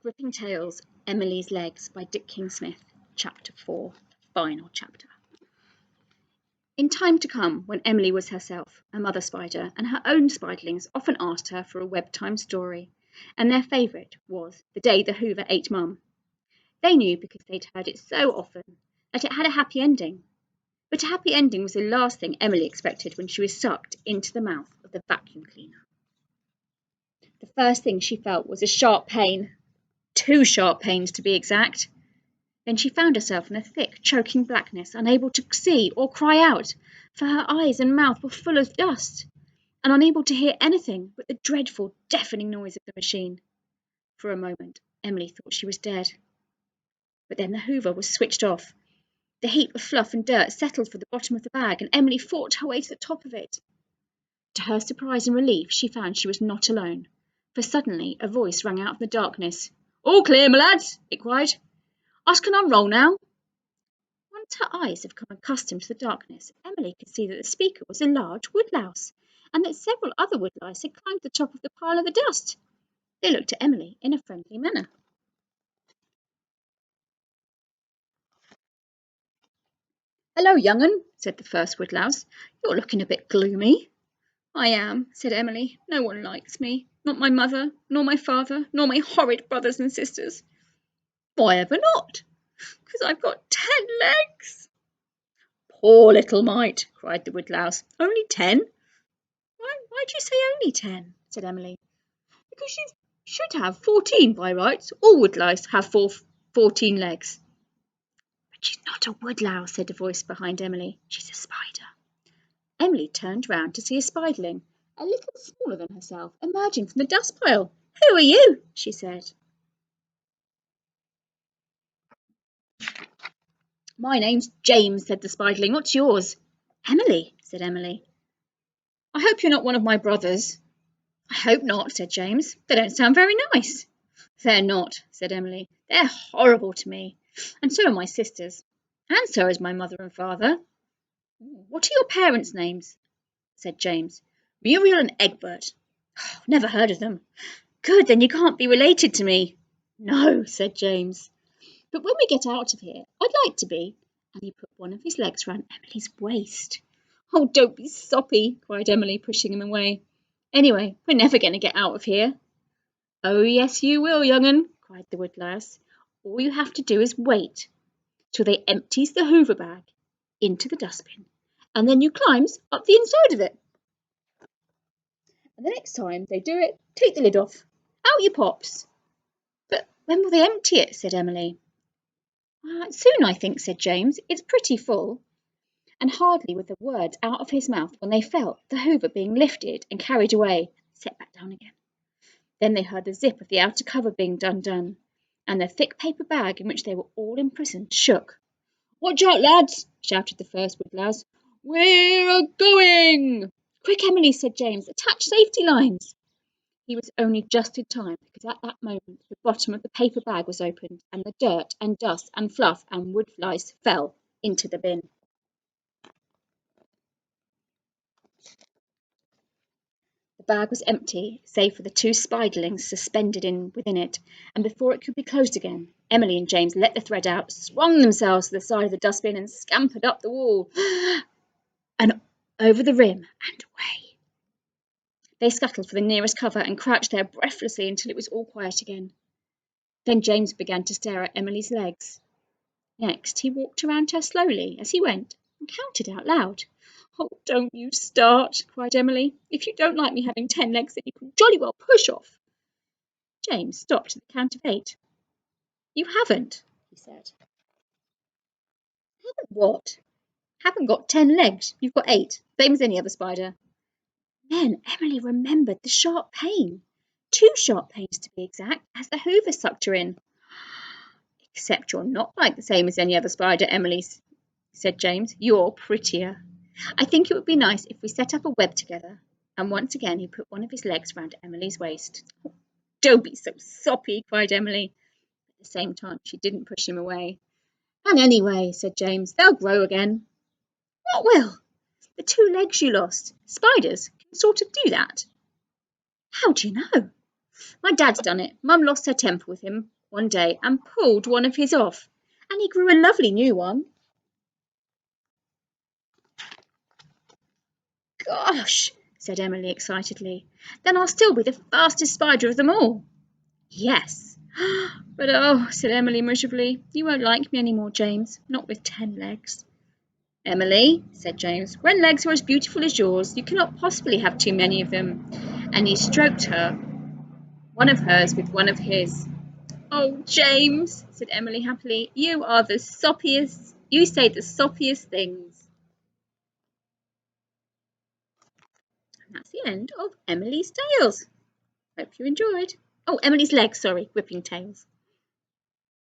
Gripping Tales, Emily's Legs by Dick King-Smith, Chapter 4, Final Chapter. In time to come, when Emily was herself a mother spider, and her own spiderlings often asked her for a web-time story, and their favourite was The Day the Hoover Ate Mum. They knew, because they'd heard it so often, that it had a happy ending. But a happy ending was the last thing Emily expected when she was sucked into the mouth of the vacuum cleaner. The first thing she felt was a sharp pain. 2 sharp pains, to be exact. Then she found herself in a thick, choking blackness, unable to see or cry out, for her eyes and mouth were full of dust, and unable to hear anything but the dreadful, deafening noise of the machine. For a moment, Emily thought she was dead. But then the hoover was switched off. The heap of fluff and dirt settled for the bottom of the bag, and Emily fought her way to the top of it. To her surprise and relief, she found she was not alone, for suddenly a voice rang out of the darkness. "All clear, my lads," it cried. "Us can unroll now." Once her eyes had become accustomed to the darkness, Emily could see that the speaker was a large woodlouse, and that several other woodlice had climbed the top of the pile of the dust. They looked at Emily in a friendly manner. "Hello, young un," said the first woodlouse. "You're looking a bit gloomy." "I am," said Emily. "No one likes me. Not my mother, nor my father, nor my horrid brothers and sisters." "Why ever not?" "'Cause I've got 10 legs." "Poor little mite," cried the woodlouse. "Only 10? Why do you say only 10? said Emily. "Because you should have 14 by rights. All woodlice have 14 legs." "But she's not a woodlouse," said a voice behind Emily. "She's a spider." Emily turned round to see a spiderling, a little smaller than herself, emerging from the dust pile. "Who are you?" she said. "My name's James," said the spiderling. "What's yours?" "Emily," said Emily. "I hope you're not one of my brothers." "I hope not," said James. "They don't sound very nice." "They're not," said Emily. "They're horrible to me. And so are my sisters. And so is my mother and father." "What are your parents' names?" said James. "Muriel and Egbert." "Oh, never heard of them." "Good, then you can't be related to me." "No," said James. "But when we get out of here, I'd like to be." And he put one of his legs round Emily's waist. "Oh, don't be soppy," cried Emily, pushing him away. "Anyway, we're never going to get out of here." "Oh, yes, you will, young un," cried the woodlouse. "All you have to do is wait till they empties the hoover bag into the dustbin, and then you climbs up the inside of it. And the next time they do it, take the lid off. Out you pops." "But when will they empty it?" said Emily. "Soon, I think," said James. "It's pretty full." And hardly were the words out of his mouth when they felt the hoover being lifted and carried away, set back down again. Then they heard the zip of the outer cover being undone, and the thick paper bag in which they were all imprisoned shook. "Watch out, lads!" shouted the first woodlouse. "We're a-going!" "Quick, Emily," said James. "Attach safety lines." He was only just in time, because at that moment the bottom of the paper bag was opened, and the dirt and dust and fluff and woodlice fell into the bin. The bag was empty, save for the 2 spiderlings suspended within it, and before it could be closed again, Emily and James let the thread out, swung themselves to the side of the dustbin, and scampered up the wall and over the rim and away. They scuttled for the nearest cover and crouched there breathlessly until it was all quiet again. Then James began to stare at Emily's legs. Next, he walked around her slowly as he went and counted out loud. "Oh, don't you start," cried Emily. "If you don't like me having 10 legs, then you can jolly well push off." James stopped at the count of 8. "You haven't," he said. "Haven't what?" "Haven't got 10 legs. You've got 8, same as any other spider." Then Emily remembered the sharp pain. 2 sharp pains, to be exact, as the hoover sucked her in. "Except you're not like the same as any other spider, Emily," said James. "You're prettier. I think it would be nice if we set up a web together." And once again he put one of his legs round Emily's waist. "Don't be so soppy," cried Emily. At the same time she didn't push him away. "And anyway," said James, "they'll grow again." "What will?" "The 2 legs you lost. Spiders can sort of do that." "How do you know?" My dad's done it. Mum lost her temper with him one day and pulled one of his off, and he grew a lovely new one. Gosh, said Emily excitedly. Then I'll still be the fastest spider of them all. Yes. But oh, said Emily miserably, you won't like me any more, James, not with 10 legs. Emily, said James, when legs are as beautiful as yours, you cannot possibly have too many of them. And he stroked one of hers with one of his. Oh, James, said Emily happily, you are the soppiest, you say the soppiest things. And that's the end of Emily's Tales. Hope you enjoyed. Oh, Emily's legs, sorry, whipping tales.